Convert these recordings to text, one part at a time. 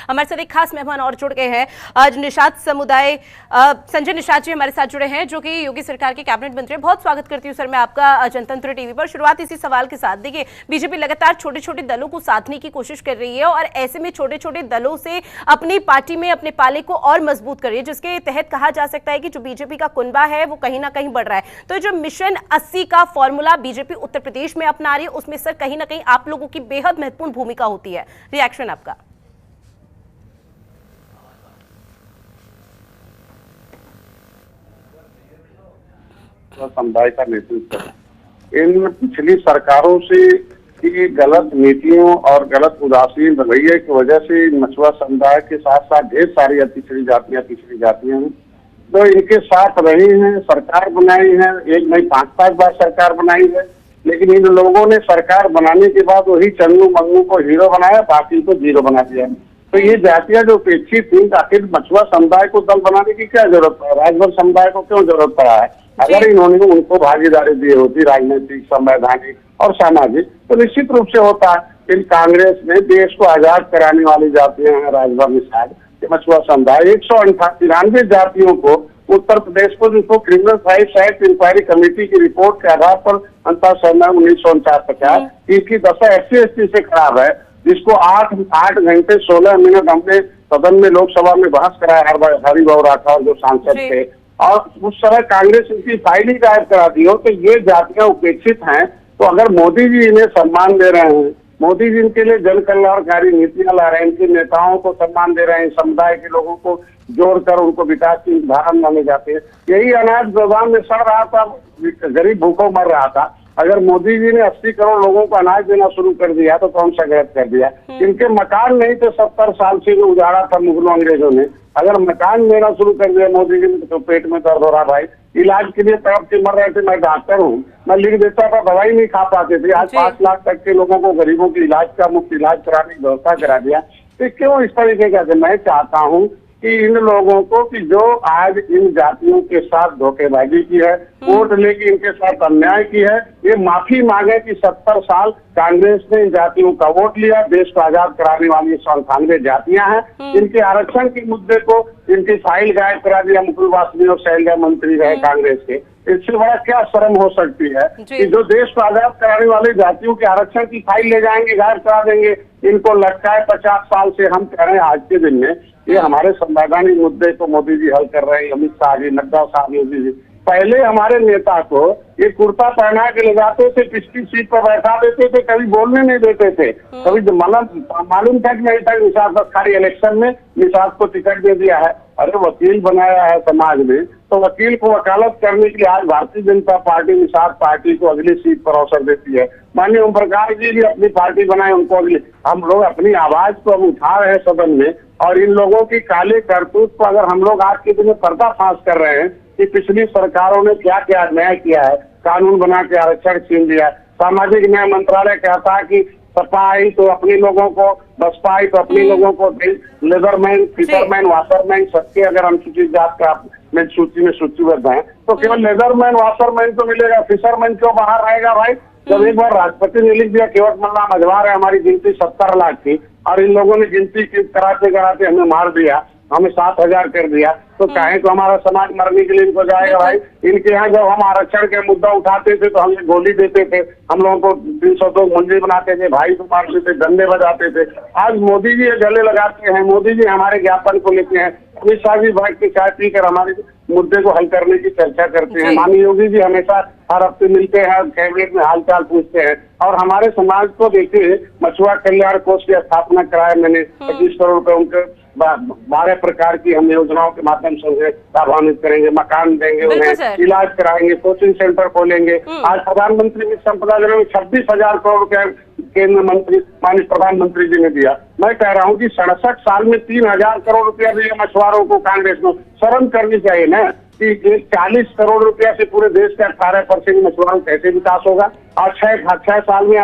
हमारे साथ एक खास मेहमान और जुड़ गए हैं। आज निषाद समुदाय संजय निषाद जी हमारे साथ जुड़े हैं, जो कि योगी सरकार के कैबिनेट मंत्री हैं। बहुत स्वागत करती हूँ सर मैं आपका जनतंत्र टीवी पर। शुरुआत इसी सवाल के साथ, देखिए बीजेपी लगातार छोटे छोटे दलों को साधने की कोशिश कर रही है और ऐसे में छोटे छोटे दलों से अपनी पार्टी में अपने पाले को और मजबूत कर रही है, जिसके तहत कहा जा सकता है कि जो बीजेपी का कुनबा है वो कहीं ना कहीं बढ़ रहा है। तो जो मिशन 80 का फॉर्मूला बीजेपी उत्तर प्रदेश में अपना रही है, उसमें सर कहीं ना कहीं आप लोगों की बेहद महत्वपूर्ण भूमिका होती है। रिएक्शन आपका? समुदाय का नेतृत्व इन पिछली सरकारों से की गलत नीतियों और गलत उदासीन रवैये की वजह से मछुआ समुदाय के साथ साथ ढेर सारी पिछड़ी जातियां हैं तो इनके साथ रही हैं, सरकार बनाई है, एक नहीं 5-5 बार सरकार बनाई है, लेकिन इन लोगों ने सरकार बनाने के बाद वही चन्नू मंगू को हीरो बनाया, बाकी को जीरो बना दिया। तो ये जातियां जो उपेक्षित थी, आखिर मछुआ समुदाय को दल बनाने की क्या जरूरत है? राजभर समुदाय को क्यों जरूरत पड़ा है? अगर इन्होंने उनको भागीदारी दी होती राजनीतिक, संवैधानिक और सामाजिक, तो निश्चित रूप से होता। इन कांग्रेस ने देश को आजाद कराने वाली जातियां हैं राजभर निषाद मछुआ समुदाय 193 जातियों को उत्तर प्रदेश को, जिसको criminal rights act inquiry committee की रिपोर्ट के आधार पर अंतर समय 1949 इसकी दशा SC/ST से खराब है, जिसको 8 घंटे 16 मिनट हमने सदन में लोकसभा में बहस कराया हरिभाऊ राठौर जो सांसद थे, और उस समय कांग्रेस इनकी फाइल ही गायब करा दी हो। तो ये जातियां उपेक्षित हैं, तो अगर मोदी जी इन्हें सम्मान दे रहे हैं, मोदी जी इनके लिए जन कल्याणकारी नीतियां ला रहे हैं, इनके नेताओं को सम्मान दे रहे हैं, समुदाय के लोगों को जोड़कर उनको विकास की उदाहरण माने जाते हैं। यही अनाज गोदाम में सड़ रहा था, गरीब भूखों मर रहा था। अगर मोदी जी ने 80 करोड़ लोगों को अनाज देना शुरू कर दिया तो कौन सा गलत कर दिया? इनके मकान नहीं थे 70 साल से उजाड़ा था मुगलों अंग्रेजों ने, अगर मकान देना शुरू कर दिया मोदी जी ने तो पेट में दर्द हो रहा भाई, इलाज के लिए तड़प के मर रहे थे। मैं डॉक्टर हूँ, मैं लिख देता था, दवाई नहीं खा पाते थे। आज 5 लाख तक के लोगों को, गरीबों के इलाज का मुफ्त इलाज कराने की व्यवस्था करा दिया। तो क्यों इस तरीके का? मैं चाहता हूँ कि इन लोगों को कि जो आज इन जातियों के साथ धोखेबाजी की है, वोट लेके इनके साथ अन्याय की है, ये माफी मांगे कि 70 साल कांग्रेस ने इन जातियों का वोट लिया। देश को आजाद कराने वाली 98 जातियां हैं, इनके आरक्षण के मुद्दे को इनकी फाइल गायब करा दिया। मुकुल वासनिक और शैलजा मंत्री रहे कांग्रेस के, इससे बड़ा क्या शर्म हो सकती है कि जो देश को आजाद कराने वाले जातियों के आरक्षण की फाइल ले जाएंगे, गायब करा देंगे, इनको लटकाए 50 साल से। हम कह रहे हैं आज के दिन में ये हमारे संवैधानिक मुद्दे को मोदी जी हल कर रहे हैं, अमित शाह जी, नड्डा साहब, योगी जी। पहले हमारे नेता को ये कुर्ता पहना के ले जाते थे, पिछली सीट पर बैठा देते थे, कभी बोलने नहीं देते थे, कभी मालूम था कि नहीं था। निषाद सरकारी इलेक्शन में निषाद को टिकट दे दिया है, अरे वकील बनाया है समाज में, तो वकील को वकालत करने के लिए आज भारतीय जनता पार्टी निषाद पार्टी को अगली सीट पर अवसर देती है। माननीय ओम प्रकाश जी भी अपनी पार्टी बनाए, उनको अगली, हम लोग अपनी आवाज को हम उठा रहे हैं सदन में, और इन लोगों की काले करतूत को अगर हम लोग आज के दिन में पर्दाफाश कर रहे हैं कि पिछली सरकारों ने क्या क्या अन्याय किया है, कानून बना के आरक्षण छीन दिया। सामाजिक न्याय मंत्रालय कहता है कि सपा आई तो अपने लोगों को, बसपा आई तो अपने लोगों को, लेदरमैन, फिशरमैन, वाशरमैन, सबके अगर अनुसूचित जात का में सूची में सूचीबद्ध है, तो केवल लेदरमैन वाशरमैन को मिलेगा, फिशरमैन क्यों बाहर रहेगा भाई? जब एक बार राष्ट्रपति ने लिख दिया केवट मल्ला मझवार है, हमारी गिनती 70 लाख थी और इन लोगों ने गिनती कराते कराते हमें मार दिया, हमें 7000 कर दिया, तो काहे को हमारा समाज मरने के लिए इनको जाएगा भाई? इनके यहाँ जब हम आरक्षण के मुद्दा उठाते थे तो हमें गोली देते थे, हम लोगों को 302 मुंजी बनाते थे, भाई को मारते थे, डंडे बजाते थे। आज मोदी जी गले लगाते हैं, मोदी जी हमारे ज्ञापन को लेते हैं, अमित शाह जी बैठ के चाय पीकर हमारे मुद्दे को हल करने की चर्चा करते हैं। माननीय योगी जी हमेशा हर हफ्ते मिलते हैं, कैबिनेट में हालचाल पूछते हैं, और हमारे समाज को देखिए मछुआ कल्याण कोष की स्थापना कराया मैंने, 25 करोड़ रुपए उनके 12 प्रकार की हम योजनाओं के माध्यम से उन्हें लाभान्वित करेंगे, मकान देंगे, उन्हें इलाज कराएंगे, कोचिंग सेंटर खोलेंगे। आज प्रधानमंत्री की संपदा योजना में 26,000 करोड़ रुपया केंद्र मंत्री माननीय प्रधानमंत्री जी ने दिया। मैं कह रहा हूँ कि 67 साल में 3000 करोड़ रुपया दिया मछुआरों को कांग्रेस को, शर्म करनी चाहिए ना कि 40 करोड़ रुपया से पूरे देश का 18% मछुआरों कैसे विकास होगा? और 6 साल में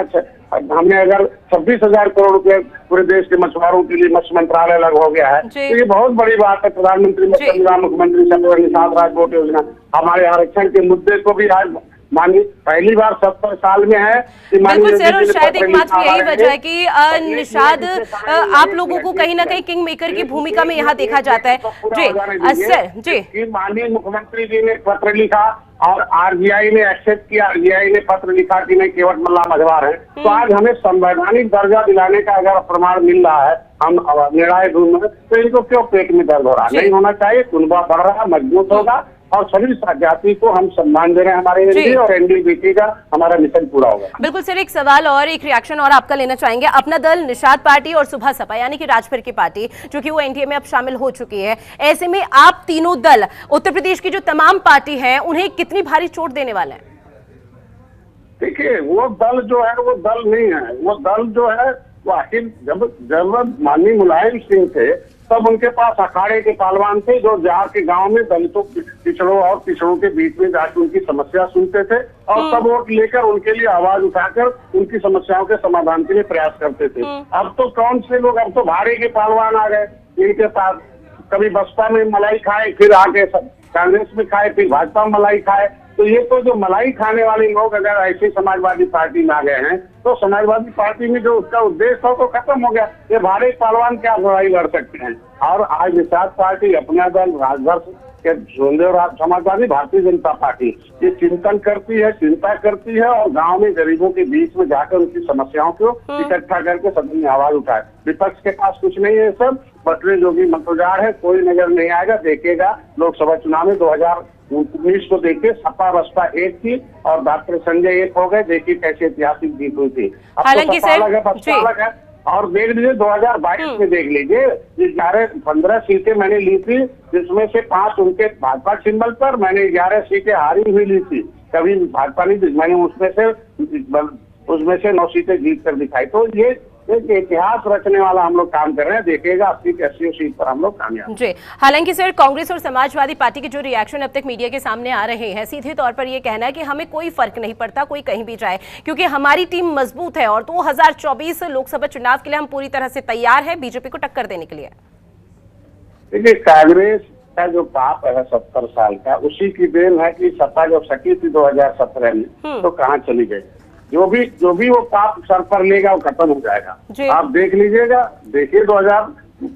हमने अगर 26,000 करोड़ रुपए पूरे देश के मछुआरों के लिए मत्स्य मंत्रालय अलग हो गया है, तो ये बहुत बड़ी बात है। प्रधानमंत्री मत्स्य मुख्यमंत्री निषाद राजकोट योजना, हमारे आरक्षण के मुद्दे को भी आज माननीय पहली बार 70 साल में है कि बिल्कुल सर, और शायद एकमात्र यही वजह है कि निषाद आप लोगों को कहीं ना कहीं किंग मेकर की भूमिका में यहाँ देखा जाता है। जी सर, जी माननीय मुख्यमंत्री जी ने पत्र लिखा और आरजीआई ने एक्सेप्ट किया, आरजीआई ने पत्र लिखा कि नहीं केवट मल्ला मझवार है, तो आज हमें संवैधानिक दर्जा दिलाने का अगर प्रमाण मिल रहा है, हम निर्णय ढूंढ रहे, तो इनको क्यों पेट में दर्द हो रहा है? नहीं होना चाहिए, कुनबा बढ़ रहा, मजबूत होगा और सभी जाति को हम सम्मान दे रहे हैं। हमारे एनडी और एनडीबीटी का हमारा मिशन पूरा होगा। बिल्कुल सर, एक सवाल और एक रिएक्शन और आपका लेना चाहेंगे। अपना दल निषाद पार्टी और सुबह सपा यानी कि राजभर की पार्टी जो कि वो एनडीए में अब शामिल हो चुकी है, ऐसे में आप तीनों दल उत्तर प्रदेश की जो तमाम पार्टी है उन्हें कितनी भारी चोट देने वाले हैं? देखिए, वो दल जो है वो दल नहीं है, वो दल जो है वो आखिर जब माननीय मुलायम सिंह थे तब उनके पास अखाड़े के पहलवान थे जो जाके गांव में दलितों, पिछड़ों और पिछड़ों के बीच में जाकर उनकी समस्या सुनते थे और तब वोट लेकर उनके लिए आवाज उठाकर उनकी समस्याओं के समाधान के लिए प्रयास करते थे। अब तो कौन से लोग, अब तो भाड़े के पहलवान आ गए इनके पास, कभी बसपा में मलाई खाए, फिर आगे कांग्रेस में खाए, फिर भाजपा में मलाई खाए। तो ये तो जो मलाई खाने वाले लोग अगर ऐसी समाजवादी पार्टी में आ गए हैं तो समाजवादी पार्टी में जो उसका उद्देश्य था तो खत्म हो गया। ये भारे पहलवान क्या लड़ाई लड़ सकते हैं? और आज निषाद पार्टी अपना दल राजभर के सोनदेव समाजवादी भारतीय जनता पार्टी ये चिंतन करती है, चिंता करती है और गांव में गरीबों के बीच में जाकर उनकी समस्याओं को इकट्ठा करके सदन में आवाज उठाए। विपक्ष के पास कुछ नहीं है, सब बटरे जोगी मंत्रोजार है, कोई नजर नहीं आएगा। देखेगा लोकसभा चुनाव में 2019 को देखिए, सपा बसपा एक थी और डॉक्टर संजय एक हो गए। देखिए कैसे ऐतिहासिक जीत हुई थी। अब तो सपा अलग है, बसपा अलग है। और देख लीजिए 2022 में देख लीजिए 15 सीटें मैंने ली थी, जिसमें से 5 उनके भाजपा सिंबल पर, मैंने 11 सीटें हारी हुई ली थी, कभी भाजपा नहीं, मैंने उसमें से 9 सीटें जीत कर दिखाई। तो ये एक इतिहास रचने वाला हम लोग काम कर रहे हैं। देखिएगा 80 की 80 सीट पर हम लोग कामयाब। जी, हालांकि सर कांग्रेस और समाजवादी पार्टी के जो रिएक्शन अब तक मीडिया के सामने आ रहे हैं, सीधे तौर पर ये कहना है कि हमें कोई फर्क नहीं पड़ता कोई कहीं भी जाए, क्योंकि हमारी टीम मजबूत है और 2024 लोकसभा चुनाव के लिए हम पूरी तरह से तैयार है बीजेपी को टक्कर देने के लिए। देखिए, कांग्रेस का जो पाप है 70 साल का, उसी की देन है कि सत्ता जब सकी थी 2017 में तो कहाँ चली गई। जो भी वो पाप सर पर लेगा वो खत्म हो जाएगा। आप देख लीजिएगा, देखिए 2000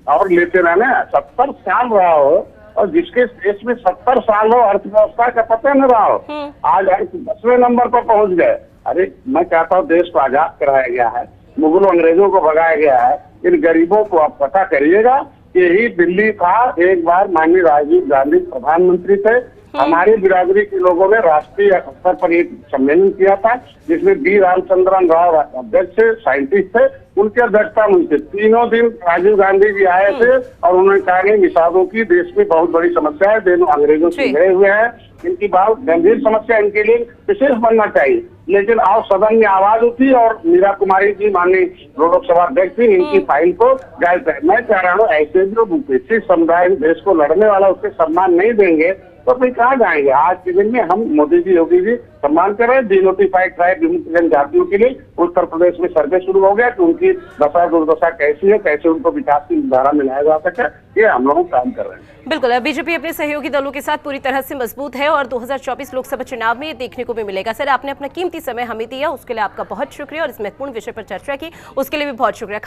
और लेते रहना, 70 साल रहा हो और जिसके देश में 70 साल हो अर्थव्यवस्था का पता न रहा हो, आज 10वें नंबर पर पहुंच गए। अरे मैं कहता हूँ देश को आजाद कराया गया है, मुगलों अंग्रेजों को भगाया गया है, इन गरीबों को आप पता करिएगा। यही दिल्ली था, एक बार माननीय राजीव गांधी प्रधानमंत्री थे, हमारी बिरादरी के लोगों ने राष्ट्रीय स्तर पर एक सम्मेलन किया था जिसमें बी रामचंद्रन राव अध्यक्ष साइंटिस्ट थे, उनकी अध्यक्षता में थे। 3 दिन राजीव गांधी जी आए थे और उन्होंने कहा कि निषादों की देश में बहुत बड़ी समस्या है, दोनों अंग्रेजों से घिरे हुए हैं, इनकी बहुत गंभीर समस्या, इनके लिए विशेष बनना चाहिए। लेकिन आज सदन में आवाज उठी और मीरा कुमारी जी माननीय लोकसभा अध्यक्ष थी, इनकी फाइल को गायब है। मैं कह रहा हूँ ऐसे जो उपेक्षित समुदाय देश को लड़ने वाला उसके सम्मान नहीं देंगे तो फिर कहाँ जाएंगे। आज के दिन में हम मोदी जी, योगी जी सम्मान कर रहे हैं। डिनोटिफाइड ट्राइब विमुक्त जनजातियों के लिए उत्तर प्रदेश में सर्वे शुरू हो गया कि उनकी दशा दुर्दशा कैसी है, कैसे उनको विकास की धारा में लाया जा सके, ये हम लोग काम कर रहे हैं। बिल्कुल, बीजेपी अपने सहयोगी दलों के साथ पूरी तरह से मजबूत है और 2024 लोकसभा चुनाव में ये देखने को भी मिलेगा। सर, आपने अपना कीमती समय हमें दिया, उसके लिए आपका बहुत शुक्रिया और इस महत्वपूर्ण विषय पर चर्चा की उसके लिए भी बहुत शुक्रिया।